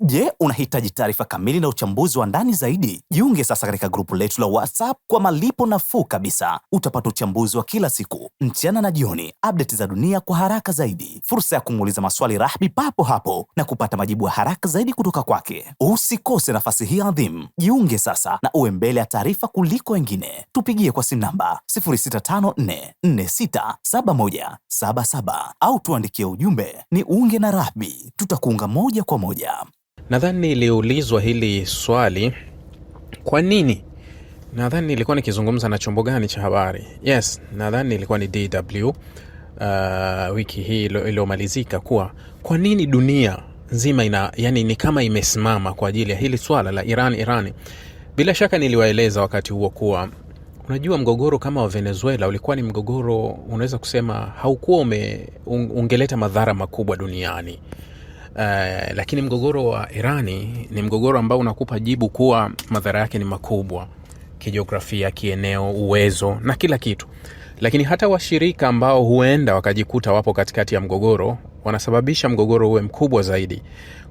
Je, unahitaji taarifa kamili na uchambuzi wa ndani zaidi? Jiunge sasa katika grupu letu la WhatsApp kwa malipo nafuu kabisa. Utapata uchambuzi wa kila siku, mchana na jioni, update za dunia kwa haraka zaidi, fursa ya kumuuliza maswali Rahby papo hapo na kupata majibu ya haraka zaidi kutoka kwake. Usikose nafasi hii adhimu. Jiunge sasa na uwe mbele ya taarifa kuliko wengine. Tupigie kwa simu namba 0654467177 au tuandikie ujumbe ni unge na Rahby. Tutakuunga moja kwa moja. Nadhani niliulizwa hili swali, kwa nini? Nadhani nilikuwa nikizungumza na chombo gani cha habari? Yes, nadhani nilikuwa ni DW wiki hii iliyomalizika, kuwa kwa nini dunia nzima yani ni kama imesimama kwa ajili ya hili swala la Irani. Bila shaka niliwaeleza wakati huo kuwa unajua mgogoro kama wa Venezuela ulikuwa ni mgogoro, unaweza kusema haukuwa ungeleta madhara makubwa duniani. Lakini mgogoro wa Irani ni mgogoro ambao unakupa jibu kuwa madhara yake ni makubwa, kijiografia, kieneo, uwezo na kila kitu. Lakini hata washirika ambao huenda wakajikuta wapo katikati ya mgogoro wanasababisha mgogoro uwe mkubwa zaidi.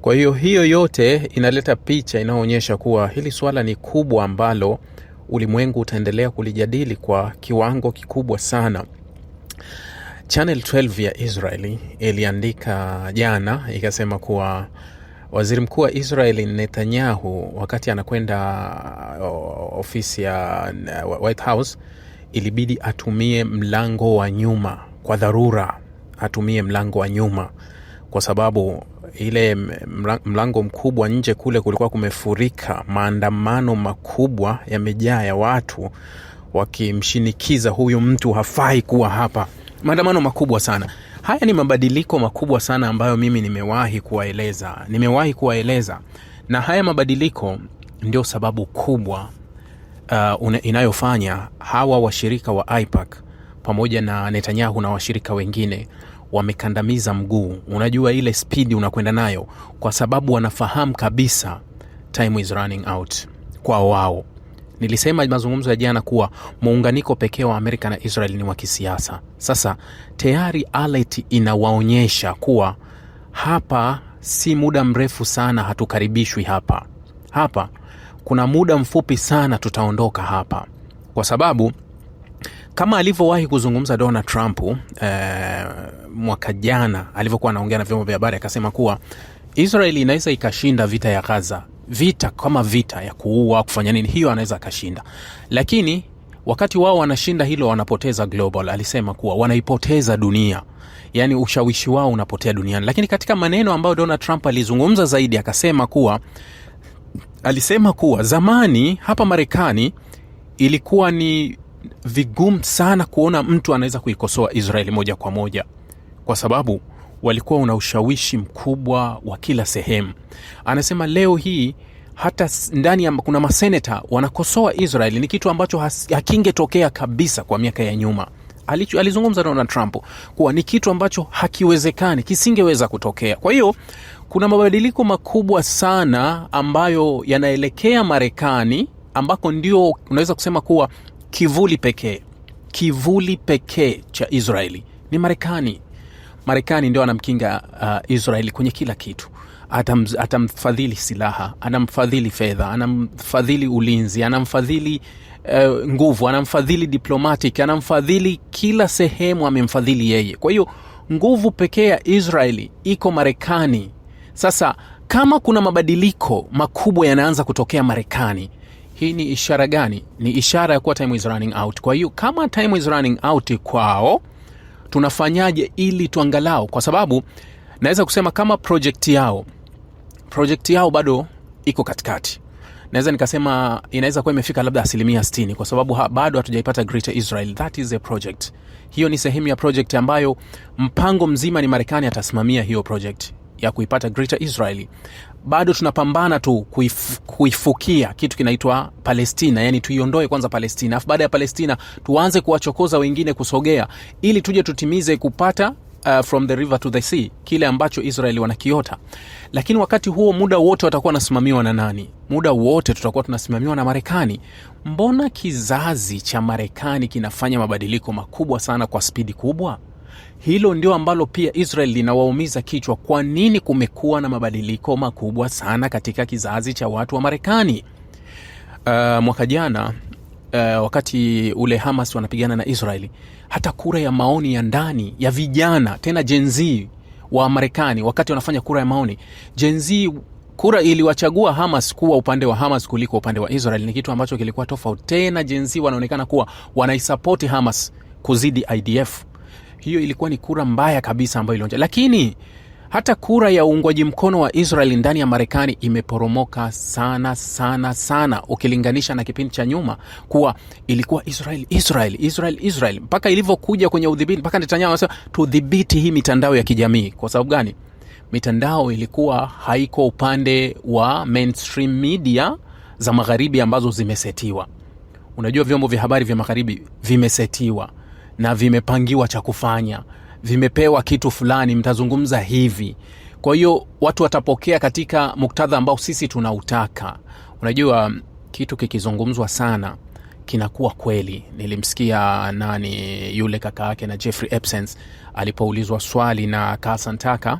Kwa hiyo yote inaleta picha inayoonyesha kuwa hili swala ni kubwa ambalo ulimwengu utaendelea kulijadili kwa kiwango kikubwa sana. Channel 12 ya Israeli iliandika jana ikasema kuwa waziri mkuu wa Israeli Netanyahu wakati anakwenda ofisi ya White House ilibidi atumie mlango wa nyuma kwa dharura, atumie mlango wa nyuma kwa sababu ile mlango mkubwa nje kule kulikuwa kumefurika, maandamano makubwa yamejaa ya watu wakimshinikiza huyu mtu hafai kuwa hapa. Maandamano makubwa sana. Haya ni mabadiliko makubwa sana ambayo mimi nimewahi kuwaeleza. Na haya mabadiliko ndio sababu kubwa inayofanya hawa washirika wa AIPAC pamoja na Netanyahu na washirika wengine wamekandamiza mguu. Unajua ile speed unakwenda nayo kwa sababu wanafahamu kabisa time is running out kwa wao. Nilisema mazungumzo ya jana kuwa muunganiko pekee wa Amerika na Israel ni wa kisiasa. Sasa tayari alert inawaonyesha kuwa hapa si muda mrefu sana hatukaribishwi hapa. Hapa kuna muda mfupi sana tutaondoka hapa. Kwa sababu kama alivyowahi kuzungumza Donald Trump mwaka jana alivyokuwa anaongea na vyombo vya habari, akasema kuwa Israel inaweza ikashinda vita ya Gaza. Vita kama vita ya kuua, kufanya nini, hiyo anaweza akashinda. Lakini wakati wao wanashinda hilo wanapoteza global. Alisema kuwa wanaipoteza dunia. Yani ushawishi wao unapotea duniani. Lakini katika maneno ambayo Donald Trump alizungumza zaidi alisema kuwa zamani hapa Marekani ilikuwa ni vigumu sana kuona mtu anaweza kuikosoa Israeli moja kwa moja kwa sababu walikuwa una ushawishi mkubwa wa kila sehemu. Anasema leo hii hata ndani ya kuna maseneta wanakosoa Israeli, ni kitu ambacho hakingetokea kabisa kwa miaka ya nyuma. Alizungumza Donald Trump kuwa ni kitu ambacho hakiwezekani, kisingeweza kutokea. Kwa hiyo kuna mabadiliko makubwa sana ambayo yanaelekea Marekani, ambako ndio unaweza kusema kuwa kivuli pekee cha Israeli ni Marekani. Marekani ndio anamkinga Israeli kwenye kila kitu. Atamfadhili silaha, anamfadhili fedha, anamfadhili ulinzi, anamfadhili nguvu, anamfadhili diplomatic, anamfadhili kila sehemu, amemfadhili yeye. Kwa hiyo nguvu pekee ya Israeli iko Marekani. Sasa kama kuna mabadiliko makubwa yanaanza kutokea Marekani, hii ni ishara gani? Ni ishara ya kuwa time is running out. Kwa hiyo kama time is running out kwao, tunafanyaje ili tuangalau, kwa sababu naweza kusema kama project yao bado iko katikati. Naweza nikasema inaweza kuwa imefika labda 60% kwa sababu bado hatujaipata Greater Israel. That is a project. Hiyo ni sehemu ya project ambayo mpango mzima ni Marekani atasimamia hiyo project ya kuipata Greater Israel. Bado tunapambana tu kuifukia kitu kinaitwa Palestina, yani tuiondoe kwanza Palestina, afu baada ya Palestina tuanze kuwachokoza wengine kusogea ili tuje tutimize kupata from the river to the sea, kile ambacho Israeli wanakiota. Lakini wakati huo muda wote watakuwa nasimamiwa na nani? Muda wote tutakuwa tunasimamiwa na Marekani. Mbona kizazi cha Marekani kinafanya mabadiliko makubwa sana kwa spidi kubwa? Hilo ndio ambalo pia Israel linawaumiza kichwa. Kwa nini kumekuwa na mabadiliko makubwa sana katika kizazi cha watu wa Marekani? Mwaka jana wakati ule Hamas wanapigana na Israeli, hata kura ya maoni ya ndani ya vijana, tena Gen Z wa Marekani, wakati wanafanya kura ya maoni, Gen Z kura iliwachagua Hamas kuwa upande wa Hamas kuliko upande wa Israel. Ni kitu ambacho kilikuwa tofauti. Tena Gen Z wanaonekana kuwa wanaisapoti Hamas kuzidi IDF. Hiyo ilikuwa ni kura mbaya kabisa ambayo ilionja. Lakini hata kura ya uungwaji mkono wa Israel ndani ya Marekani imeporomoka sana sana sana, ukilinganisha na kipindi cha nyuma kuwa ilikuwa Israel mpaka ilivyokuja kwenye udhibiti, mpaka Netanyahu anasema tudhibiti hii mitandao ya kijamii. Kwa sababu gani? Mitandao ilikuwa haiko upande wa mainstream media za magharibi ambazo zimesetiwa. Unajua vyombo vya habari vya magharibi vimesetiwa na vimepangiwa cha kufanya, vimepewa kitu fulani, mtazungumza hivi. Kwa hiyo watu watapokea katika muktadha ambao sisi tunautaka. Unajua kitu kikizungumzwa sana kinakuwa kweli. Nilimsikia yule kaka yake na Jeffrey Epstein alipoulizwa swali na Carson Tucker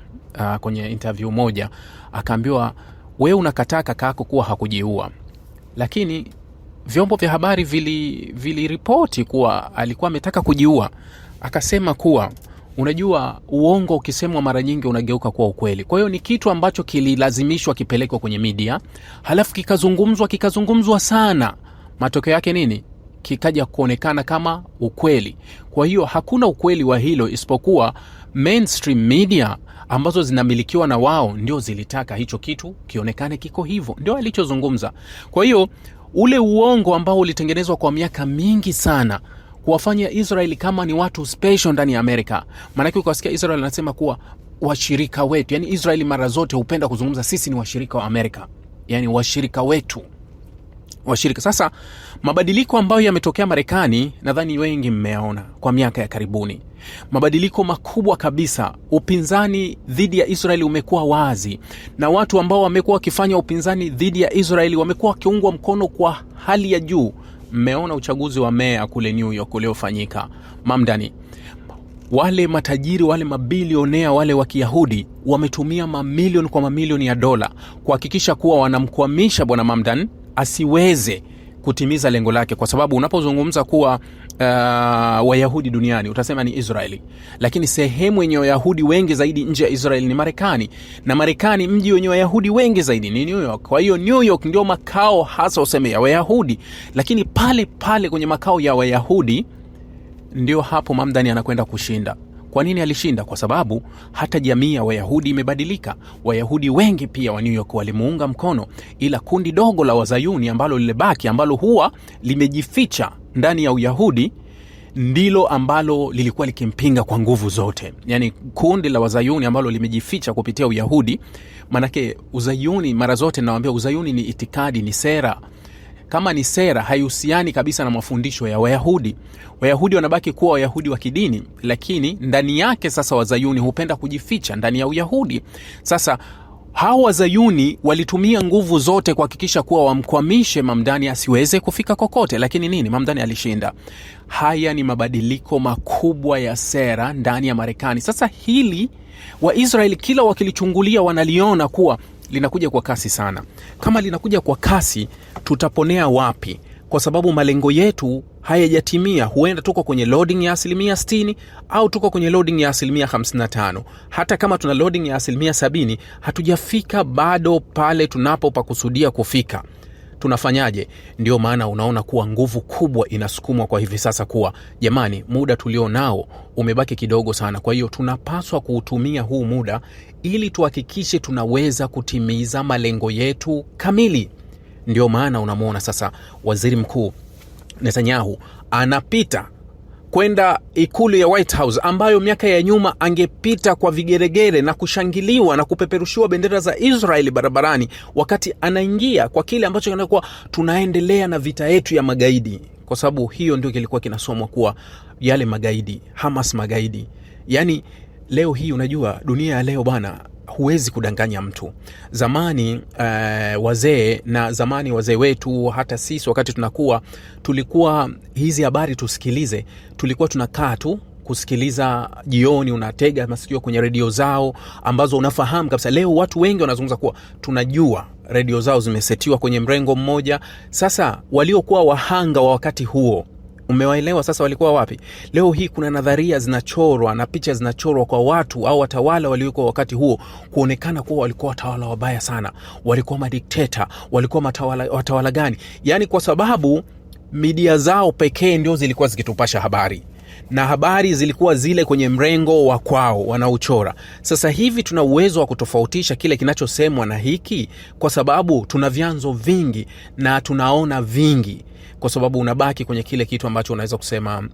kwenye interview moja, akaambiwa wewe unakataa kaka yako kuwa hakujiua, lakini vyombo vya habari viliripoti kuwa alikuwa ametaka kujiua. Akasema kuwa unajua uongo ukisemwa mara nyingi unageuka kuwa ukweli. Kwa hiyo ni kitu ambacho kililazimishwa kipelekwe kwenye media, halafu kikazungumzwa sana. Matokeo yake nini? Kikaja kuonekana kama ukweli. Kwa hiyo hakuna ukweli wa hilo, isipokuwa mainstream media ambazo zinamilikiwa na wao ndio zilitaka hicho kitu kionekane kiko hivyo. Ndio alichozungumza. Kwa hiyo ule uongo ambao ulitengenezwa kwa miaka mingi sana kuwafanya Israeli kama ni watu special ndani ya Amerika. Maana ukasikia Israeli anasema kuwa washirika wetu, yani Israeli mara zote hupenda kuzungumza sisi ni washirika wa Amerika, yani washirika wetu. Sasa mabadiliko ambayo yametokea Marekani, nadhani wengi mmeona kwa miaka ya karibuni. Mabadiliko makubwa kabisa. Upinzani dhidi ya Israeli umekuwa wazi, na watu ambao wamekuwa wakifanya upinzani dhidi ya Israeli wamekuwa wakiungwa mkono kwa hali ya juu. Mmeona uchaguzi wa meya kule New York uliofanyika Mamdani. Wale matajiri, wale mabilionea, wale wa Kiyahudi wametumia mamilioni kwa mamilioni ya dola kuhakikisha kuwa wanamkwamisha bwana Mamdani asiweze kutimiza lengo lake. Kwa sababu unapozungumza kuwa Wayahudi duniani utasema ni Israeli, lakini sehemu yenye Wayahudi wengi zaidi nje ya Israeli ni Marekani, na Marekani mji wenye Wayahudi wengi zaidi ni New York. Kwa hiyo New York ndio makao hasa useme ya Wayahudi, lakini pale pale kwenye makao ya Wayahudi ndio hapo Mamdani anakwenda kushinda. Kwa nini alishinda? Kwa sababu hata jamii ya Wayahudi imebadilika. Wayahudi wengi pia wa New York walimuunga mkono, ila kundi dogo la Wazayuni ambalo lilebaki, ambalo huwa limejificha ndani ya Uyahudi, ndilo ambalo lilikuwa likimpinga kwa nguvu zote. Yani kundi la Wazayuni ambalo limejificha kupitia Uyahudi. Manake Uzayuni mara zote nawaambia, Uzayuni ni itikadi, ni sera. Kama ni sera, haihusiani kabisa na mafundisho ya Wayahudi. Wayahudi wanabaki kuwa Wayahudi wa kidini, lakini ndani yake sasa Wazayuni hupenda kujificha ndani ya Uyahudi. Sasa hawa Wazayuni walitumia nguvu zote kuhakikisha kuwa wamkwamishe Mamdani asiweze kufika kokote, lakini nini? Mamdani alishinda. Haya ni mabadiliko makubwa ya sera ndani ya Marekani. Sasa hili Waisraeli kila wakilichungulia wanaliona kuwa linakuja kwa kasi sana. Kama linakuja kwa kasi, tutaponea wapi? Kwa sababu malengo yetu hayajatimia. Huenda tuko kwenye loading ya 60% au tuko kwenye loading ya 55%. Hata kama tuna loading ya 70%, hatujafika bado pale tunapopakusudia kufika. Tunafanyaje? Ndio maana unaona kuwa nguvu kubwa inasukumwa kwa hivi sasa kuwa jamani, muda tulio nao umebaki kidogo sana. Kwa hiyo tunapaswa kuutumia huu muda ili tuhakikishe tunaweza kutimiza malengo yetu kamili. Ndio maana unamuona sasa Waziri Mkuu Netanyahu anapita kwenda ikulu ya White House, ambayo miaka ya nyuma angepita kwa vigeregere na kushangiliwa na kupeperushiwa bendera za Israeli barabarani, wakati anaingia kwa kile ambacho kinakuwa tunaendelea na vita yetu ya magaidi. Kwa sababu hiyo ndio kilikuwa kinasomwa kuwa yale magaidi, Hamas magaidi. Yani leo hii unajua dunia ya leo bana, huwezi kudanganya mtu. Zamani wazee wetu, hata sisi wakati tulikuwa hizi habari tusikilize, tulikuwa tunakaa tu kusikiliza jioni, unatega masikio kwenye redio zao ambazo unafahamu kabisa leo watu wengi wanazungumza kuwa tunajua redio zao zimesetiwa kwenye mrengo mmoja. Sasa waliokuwa wahanga wa wakati huo, umewaelewa sasa walikuwa wapi? Leo hii kuna nadharia zinachorwa na picha zinachorwa kwa watu au watawala waliokuwa wakati huo kuonekana kuwa walikuwa watawala wabaya sana, walikuwa madikteta, walikuwa watawala gani? Yani kwa sababu media zao pekee ndio zilikuwa zikitupasha habari, na habari zilikuwa zile kwenye mrengo wa kwao wanaochora. Sasa hivi tuna uwezo wa kutofautisha kile kinachosemwa na hiki, kwa sababu tuna vyanzo vingi na tunaona vingi, kwa sababu unabaki kwenye kile kitu ambacho unaweza kusema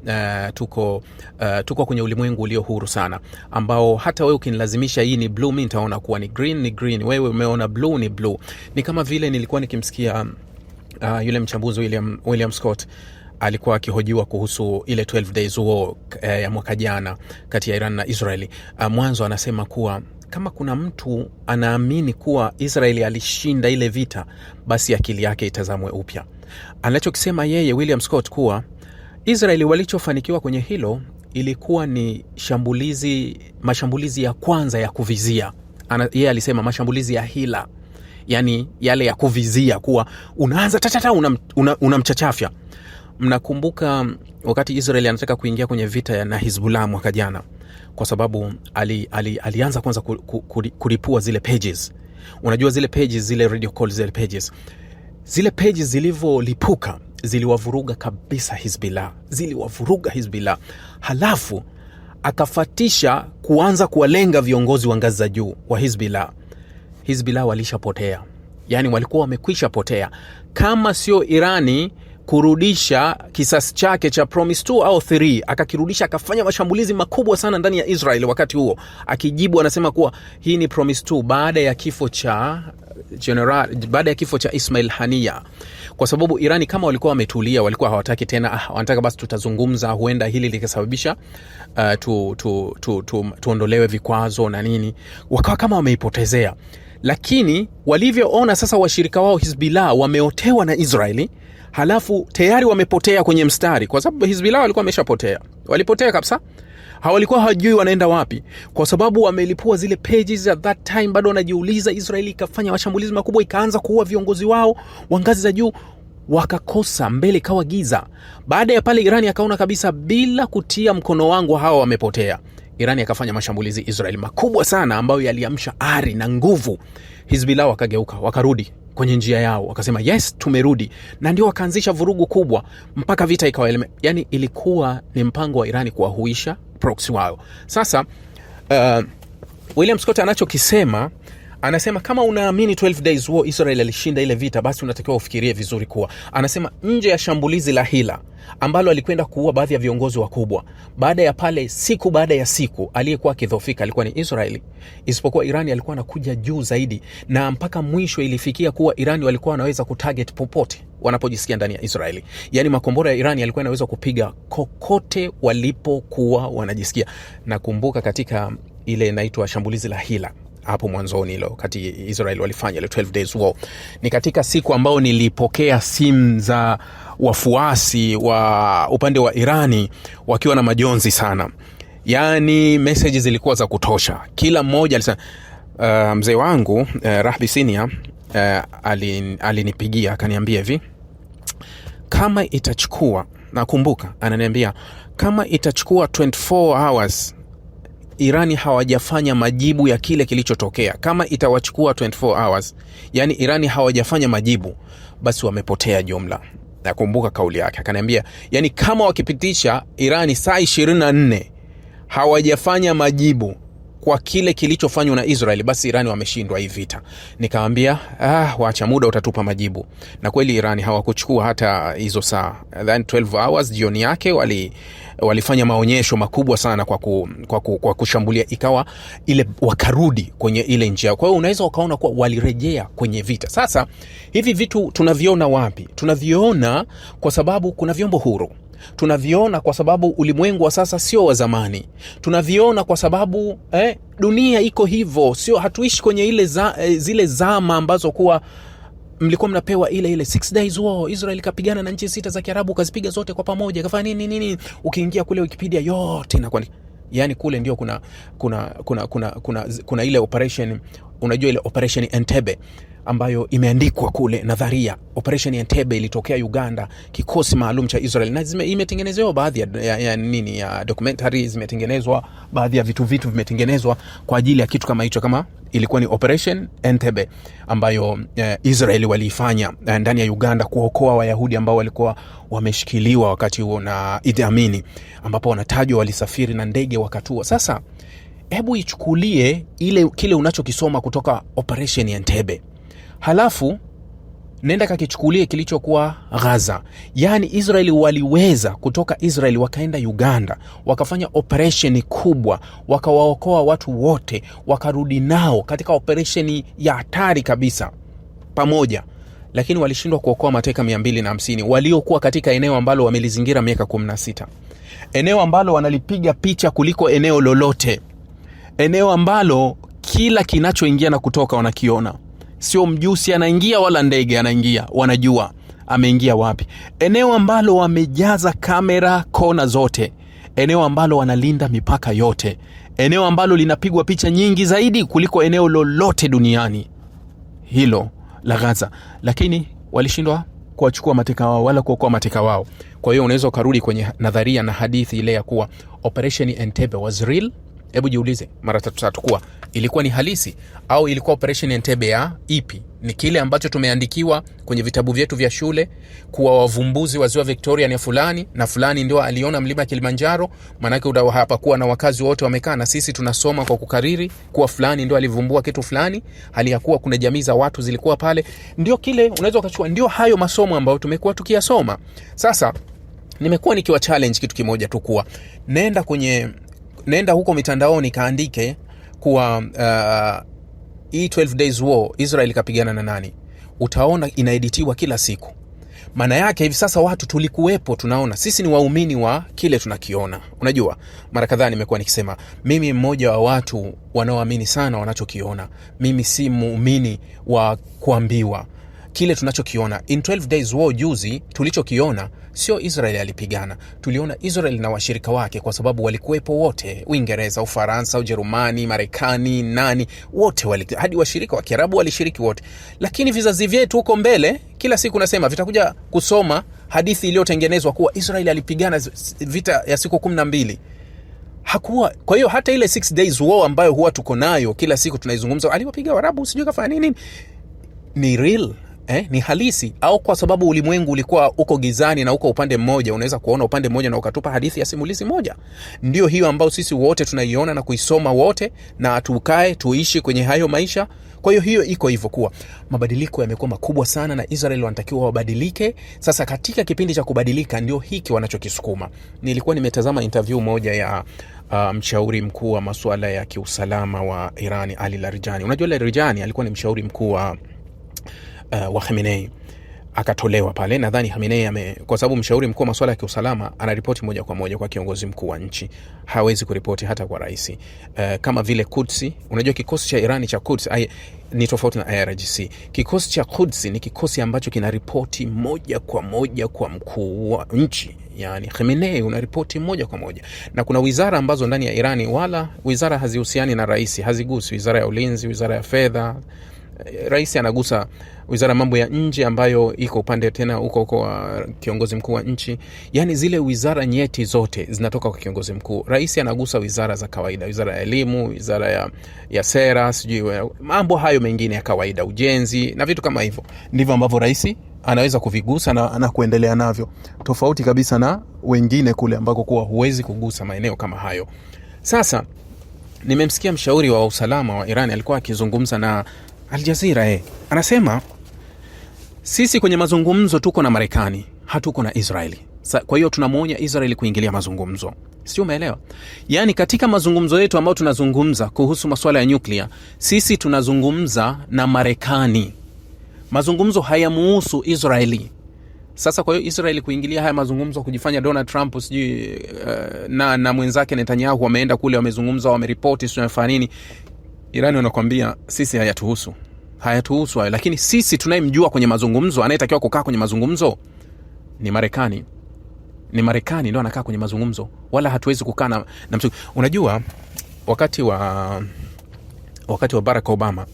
tuko kwenye ulimwengu ulio huru sana, ambao hata wewe ukinilazimisha hii ni blue, mimi nitaona kuwa ni green, wewe umeona blue ni blue. Ni kama vile nilikuwa nikimsikia yule mchambuzi William Scott alikuwa akihojiwa kuhusu ile 12 days war ya mwaka jana kati ya Iran na Israeli. Mwanzo anasema kuwa kama kuna mtu anaamini kuwa Israeli alishinda ile vita, basi akili yake itazamwe upya. Anachokisema yeye William Scott kuwa Israeli walichofanikiwa kwenye hilo ilikuwa ni mashambulizi ya kwanza ya kuvizia. Yeye alisema mashambulizi ya hila, yani yale ya kuvizia, kuwa unaanza tatata unamchachafya. Mnakumbuka wakati Israeli anataka kuingia kwenye vita na Hezbollah mwaka jana, kwa sababu alianza kwanza kulipua zile pages. Unajua zile pages, zile radio call, zile pages zilivyolipuka ziliwavuruga kabisa Hezbollah. Halafu akafatisha kuanza kuwalenga viongozi wa ngazi za juu wa Hezbollah walishapotea, yani walikuwa wamekwisha potea. Kama sio Irani kurudisha kisasi chake cha Promise 2 au 3, akakirudisha, akafanya mashambulizi makubwa sana ndani ya Israel wakati huo, akijibu anasema kuwa hii ni Promise 2 baada ya kifo cha Ismail Haniya. Kwa sababu Irani kama walikuwa wametulia, walikuwa hawataki tena, wanataka basi tutazungumza, huenda hili likasababisha tuondolewe vikwazo na nini, wakawa kama wameipotezea. Lakini walivyoona sasa washirika wao Hezbollah wameotewa na Israeli, halafu tayari wamepotea kwenye mstari, kwa sababu Hezbollah walikuwa wameshapotea, walipotea kabisa, hawalikuwa hawajui wanaenda wapi, kwa sababu wamelipua zile pages at that time. Bado wanajiuliza, Israeli ikafanya mashambulizi makubwa, ikaanza kuua viongozi wao wa ngazi za juu, wakakosa, mbele kawa giza. Baada ya pale Irani akaona kabisa bila kutia mkono wangu hawa wamepotea. Irani akafanya mashambulizi Israeli makubwa sana ambayo yaliamsha ari na nguvu. Hezbollah wakageuka, wakarudi kwenye njia yao, wakasema yes tumerudi, na ndio wakaanzisha vurugu kubwa mpaka vita ikawa yani ilikuwa ni mpango wa Irani kuwahuisha proxy wao. Sasa William Scott anachokisema, anasema kama unaamini 12 days war Israel alishinda ile vita, basi unatakiwa ufikirie vizuri kuwa, anasema nje ya shambulizi la hila ambalo alikwenda kuua baadhi ya viongozi wakubwa, baada ya pale siku baada ya siku aliyekuwa akidhofika alikuwa ni Israeli, isipokuwa Irani alikuwa anakuja juu zaidi, na mpaka mwisho ilifikia kuwa Irani walikuwa wanaweza kutarget popote wanapojisikia ndani ya Israeli. Yani makombora ya Irani yalikuwa yanaweza kupiga kokote walipokuwa wanajisikia. Nakumbuka katika ile inaitwa shambulizi la hila hapo mwanzoni hilo kati Israel walifanya ile 12 days war, ni katika siku ambao nilipokea simu za wafuasi wa upande wa Irani wakiwa na majonzi sana. Yani messages zilikuwa za kutosha, kila mmoja alisema mzee wangu Rahbi Senior alinipigia akaniambia hivi, kama itachukua, nakumbuka ananiambia, kama itachukua 24 hours Irani hawajafanya majibu ya kile kilichotokea, kama itawachukua 24 hours, yani Irani hawajafanya majibu, basi wamepotea jumla. Nakumbuka kauli yake, akaniambia yani kama wakipitisha Irani saa 24 hawajafanya majibu kwa kile kilichofanywa na Israeli, basi Irani wameshindwa hii vita. Nikamwambia waacha muda utatupa majibu. Na kweli Irani hawakuchukua hata hizo saa, then 12 hours jioni yake walifanya maonyesho makubwa sana kwa kushambulia, ikawa ile wakarudi kwenye ile njia. Kwa hiyo unaweza ukaona kuwa walirejea kwenye vita. Sasa hivi vitu tunaviona wapi? Tunaviona kwa sababu kuna vyombo huru. Tunaviona kwa sababu ulimwengu wa sasa sio wa zamani. Tunaviona kwa sababu dunia iko hivyo, sio, hatuishi kwenye zile zama ambazo kuwa mlikuwa mnapewa ile 6 days war, Israel kapigana na nchi 6 za Kiarabu, kazipiga zote kwa pamoja, kafanya nini. Ukiingia kule Wikipedia yote na yani kule ndio kuna ile operation, unajua ile operation Entebbe ambayo imeandikwa kule nadharia. Operation Entebbe ilitokea Uganda, kikosi maalum cha Israel, na imetengenezwa baadhi ya documentaries, zimetengenezwa baadhi ya vitu vimetengenezwa kwa ajili ya kitu kama hicho, kama ilikuwa ni Operation Entebbe ambayo Israel waliifanya ndani ya Uganda kuokoa Wayahudi ambao walikuwa wameshikiliwa wakati huo na Idi Amin, ambapo wanatajwa walisafiri na ndege wakatua. Sasa hebu ichukulie kile unachokisoma kutoka Operation Entebbe, halafu nenda kakichukulie kilichokuwa Gaza. Yani Israeli waliweza kutoka Israeli wakaenda Uganda, wakafanya operation kubwa, wakawaokoa watu wote, wakarudi nao katika operation ya hatari kabisa pamoja, lakini walishindwa kuokoa mateka 250 waliokuwa katika eneo ambalo wamelizingira miaka 16, eneo ambalo wanalipiga picha kuliko eneo lolote, eneo ambalo kila kinachoingia na kutoka wanakiona. Sio mjusi anaingia wala ndege anaingia, wanajua ameingia wapi. Eneo ambalo wamejaza kamera kona zote, eneo ambalo wanalinda mipaka yote, eneo ambalo linapigwa picha nyingi zaidi kuliko eneo lolote duniani, hilo la Gaza. Lakini walishindwa kuwachukua mateka wao wala kuokoa mateka wao. Kwa hiyo unaweza ukarudi kwenye nadharia na hadithi ile ya kuwa Operation Entebbe was real. Hebu jiulize mara 3 kuwa ilikuwa ni halisi au ilikuwa Operation Entebbe ya ipi? Ni kile ambacho tumeandikiwa kwenye vitabu vyetu vya shule kuwa wavumbuzi wa ziwa Victoria ni fulani na fulani ndio aliona mlima Kilimanjaro, manake hapa kuwa na wakazi wote wamekaa, na sisi tunasoma kwa kukariri kuwa fulani ndio alivumbua kitu fulani, hali ya kuwa kuna jamii za watu zilikuwa pale. Ndio kile unaweza ukachukua, ndio hayo masomo ambayo tumekuwa tukiyasoma. Sasa nimekuwa nikiwa challenge kitu kimoja tu, kuwa nenda huko mitandaoni kaandike kuwa 12 days war Israel kapigana na nani, utaona inaeditiwa kila siku. Maana yake hivi sasa watu tulikuwepo, tunaona, sisi ni waumini wa kile tunakiona. Unajua mara kadhaa nimekuwa nikisema mimi mmoja wa watu wanaoamini sana wanachokiona. Mimi si muumini wa kuambiwa kile tunachokiona. In 12 days war juzi tulichokiona sio Israel alipigana, tuliona Israel na washirika wake, kwa sababu walikuwepo wote, Uingereza, Ufaransa, Ujerumani, Marekani, nani wote hadi washirika wa Kiarabu walishiriki wote. Lakini vizazi vyetu huko mbele kila siku nasema vitakuja kusoma hadithi iliyotengenezwa kuwa Israel alipigana vita ya siku 12. Hakuwa. Kwa hiyo hata ile 6 days war ambayo huwa tuko nayo kila siku tunaizungumza, aliwapiga Waarabu sijui kafanya nini, ni real? Ni halisi? Au kwa sababu ulimwengu ulikuwa uko gizani na uko upande mmoja, unaweza kuona upande mmoja na ukatupa hadithi ya simulizi moja? Ndio hiyo ambao sisi wote tunaiona na kuisoma wote, na tukae tuishi kwenye hayo maisha. Kwa hiyo iko hivyo, kuwa mabadiliko yamekuwa makubwa sana na Israel wanatakiwa wabadilike. Sasa katika kipindi cha kubadilika ndio hiki wanachokisukuma. Nilikuwa nimetazama interview moja ya mshauri mkuu wa masuala ya kiusalama wa Irani, Ali Larijani. Unajua Larijani alikuwa ni mshauri mkuu wa Khamenei, akatolewa pale. Nadhani Khamenei kwa sababu mshauri mkuu wa masuala ya kiusalama anaripoti moja kwa moja kwa kiongozi mkuu wa nchi, hawezi kuripoti hata kwa rais. Kama vile Quds, unajua kikosi cha Irani cha Quds ni tofauti na IRGC. Kikosi cha Quds ni kikosi ambacho kinaripoti moja kwa moja kwa mkuu wa nchi, yani Khamenei unaripoti moja kwa moja. Na kuna wizara ambazo ndani ya Irani wala wizara hazihusiani na rais, hazigusi. Wizara ya ulinzi, wizara ya fedha, rais anagusa wizara mambo ya nje ambayo iko upande tena huko kiongozi mkuu wa nchi. Yani zile wizara nyeti zote zinatoka kwa kiongozi mkuu. Rais anagusa wizara za kawaida, wizara ya elimu, wizara ya sera, sijui mambo hayo mengine ya kawaida, ujenzi na vitu kama hivyo. Ndivyo ambavyo rais anaweza kuvigusa na kuendelea navyo, tofauti kabisa na wengine kule ambako kuwa huwezi kugusa maeneo kama hayo. Sasa nimemsikia mshauri wa usalama wa Iran alikuwa akizungumza na Al Jazeera. Anasema sisi kwenye mazungumzo tuko na Marekani, hatuko na Israeli. Kwa hiyo tunamuonya Israeli kuingilia mazungumzo. Sio, umeelewa? Yani katika mazungumzo yetu ambao tunazungumza kuhusu masuala ya nyuklia, sisi tunazungumza na Marekani. Mazungumzo hayamuhusu Israeli. Sasa kwa hiyo Israeli kuingilia haya mazungumzo, kujifanya Donald Trump sijui na mwenzake Netanyahu wameenda kule wamezungumza, wameripoti sio nafanya nini, Irani wanakuambia sisi hayatuhusu. hayatuhusu hayo. Lakini sisi tunayemjua kwenye mazungumzo, anayetakiwa kukaa kwenye mazungumzo ni Marekani. Ni Marekani ndio anakaa kwenye mazungumzo, wala hatuwezi kukaa na unajua wakati wa Barack Obama,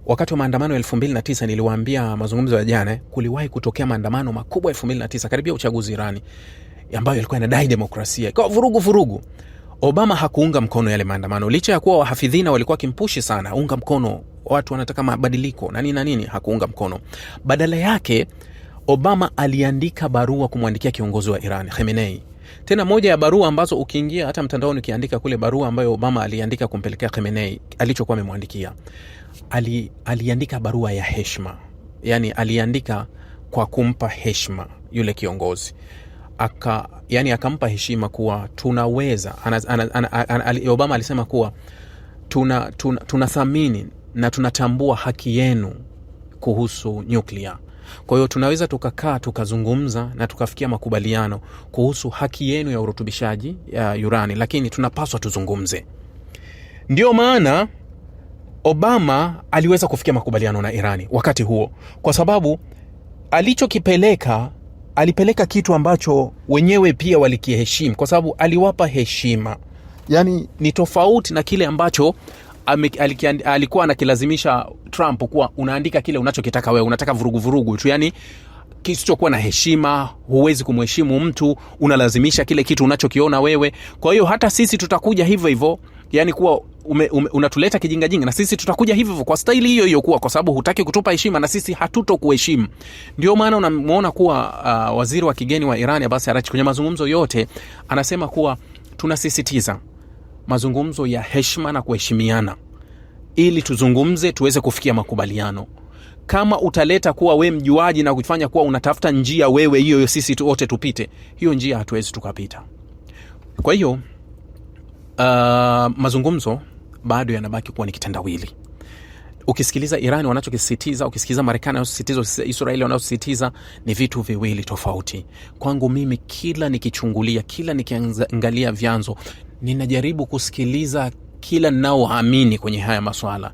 wakati wa maandamano ya 2009, niliwaambia mazungumzo ya jana, kuliwahi kutokea maandamano makubwa 2009 karibia uchaguzi Irani, ambayo yalikuwa yanadai demokrasia, kwa vurugu. Obama hakuunga mkono yale maandamano, licha ya kuwa wahafidhina walikuwa kimpushi sana unga mkono, watu wanataka mabadiliko na nini, hakuunga mkono. Badala yake Obama aliandika barua kumwandikia kiongozi wa Iran, Khamenei. Tena moja ya barua ambazo ukiingia hata mtandaoni ukiandika kule barua ambayo Obama aliandika kumpelekea Khamenei, alichokuwa amemwandikia, aliandika barua ya heshima. Yani aliandika kwa kumpa heshima yule kiongozi. Akampa heshima kuwa tunaweza, Obama alisema kuwa tunathamini na tunatambua haki yenu kuhusu nyuklia. Kwa hiyo tunaweza tukakaa tukazungumza na tukafikia makubaliano kuhusu haki yenu ya urutubishaji ya urani, lakini tunapaswa tuzungumze. Ndio maana Obama aliweza kufikia makubaliano na Irani wakati huo, kwa sababu alipeleka kitu ambacho wenyewe pia walikiheshimu, kwa sababu aliwapa heshima. Yani ni tofauti na kile ambacho alikuwa anakilazimisha Trump, kuwa unaandika kile unachokitaka wewe, unataka vurugu tu, yani kisichokuwa na heshima, huwezi kumheshimu mtu, unalazimisha kile kitu unachokiona wewe. Kwa hiyo hata sisi tutakuja hivyo, yani kuwa unatuleta kijinga, na sisi tutakuja hivyo kwa staili hiyo kuwa, kwa sababu hutaki kutupa heshima na sisi hatutokuheshimu. Ndio maana unamuona kuwa waziri wa kigeni wa Iran Abbas Araghchi kwenye mazungumzo yote anasema kuwa tunasisitiza mazungumzo ya heshima na kuheshimiana, ili tuzungumze tuweze kufikia makubaliano. Kama utaleta kuwa we mjuaji na kufanya kuwa unatafuta njia wewe hiyo sisi wote tupite, hiyo njia hatuwezi tukapita. Kwa hiyo mazungumzo bado yanabaki kuwa ni kitendawili. Ukisikiliza Iran wanachokisisitiza, ukisikiliza Marekani wanachosisitiza, Israeli wanachosisitiza, ni vitu viwili tofauti. Kwangu mimi, kila nikichungulia, kila nikiangalia vyanzo, ninajaribu kusikiliza kila ninaoamini kwenye haya masuala,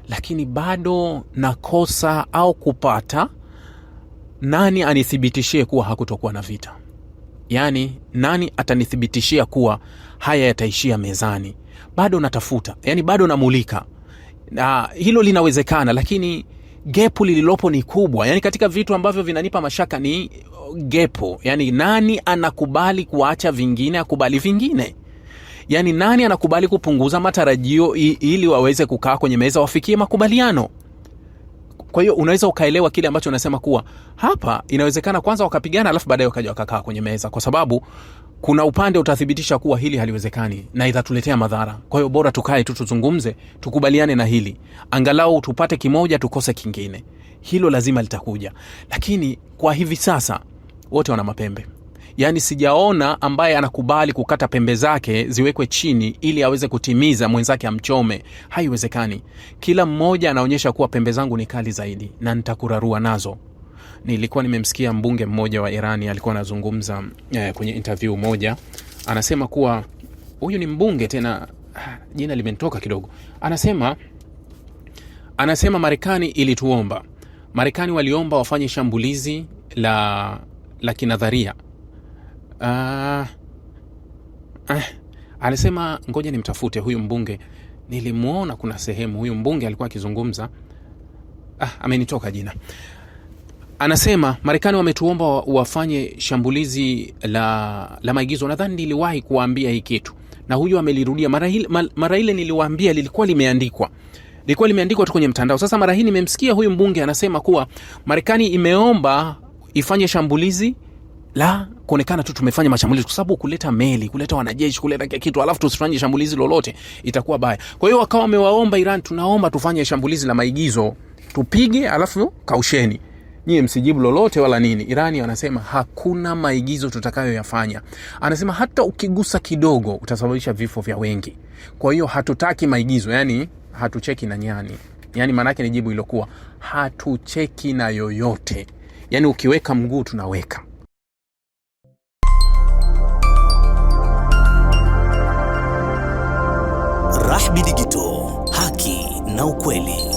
lakini bado nakosa au kupata nani anithibitishie kuwa hakutokuwa na vita. Yani nani atanithibitishia kuwa haya yataishia mezani? Bado natafuta, yani bado namulika. Na hilo linawezekana, lakini gepu lililopo ni kubwa. Yani katika vitu ambavyo vinanipa mashaka ni gepu. Yani nani anakubali kuacha vingine akubali vingine? Yani nani anakubali kupunguza matarajio ili waweze kukaa kwenye meza wafikie makubaliano? Kwa hiyo unaweza ukaelewa kile ambacho unasema kuwa hapa inawezekana kwanza wakapigana alafu baadaye wakaja wakakaa kwenye meza, kwa sababu kuna upande utathibitisha kuwa hili haliwezekani na itatuletea madhara. Kwa hiyo bora tukae tu tuzungumze, tukubaliane na hili, angalau tupate kimoja tukose kingine. Hilo lazima litakuja, lakini kwa hivi sasa wote wana mapembe. Yani sijaona ambaye anakubali kukata pembe zake ziwekwe chini ili aweze kutimiza mwenzake amchome. Haiwezekani. Kila mmoja anaonyesha kuwa pembe zangu ni kali zaidi na nitakurarua nazo. Nilikuwa nimemsikia mbunge mmoja wa Irani alikuwa anazungumza kwenye interview moja, anasema kuwa huyu ni mbunge, tena jina limenitoka kidogo. Anasema Marekani ilituomba. Marekani waliomba wafanye shambulizi la kinadharia. Alisema ngoja nimtafute huyu mbunge, nilimuona kuna sehemu huyu mbunge alikuwa akizungumza, amenitoka jina. Anasema Marekani wametuomba wafanye shambulizi la maigizo. Nadhani niliwahi kuambia hii kitu na huyu amelirudia mara ile niliwaambia, lilikuwa limeandikwa tu kwenye mtandao. Sasa mara hii nimemsikia huyu mbunge anasema kuwa Marekani imeomba ifanye shambulizi la kuonekana tu tumefanya mashambulizi, kwa sababu kuleta meli, kuleta wanajeshi, kuleta kitu alafu tusifanye shambulizi lolote itakuwa baya. Kwa hiyo wakawa wamewaomba Iran, tunaomba tufanye shambulizi la maigizo, tupige alafu kausheni, nyie msijibu lolote wala nini. Irani wanasema hakuna maigizo tutakayoyafanya. Anasema hata ukigusa kidogo utasababisha vifo vya wengi. Kwa hiyo hatutaki maigizo, yani hatucheki na nyani. Yani maana yake ni jibu ilokuwa hatucheki na yoyote. Yani ukiweka mguu tunaweka. Rahby Digital, haki na ukweli.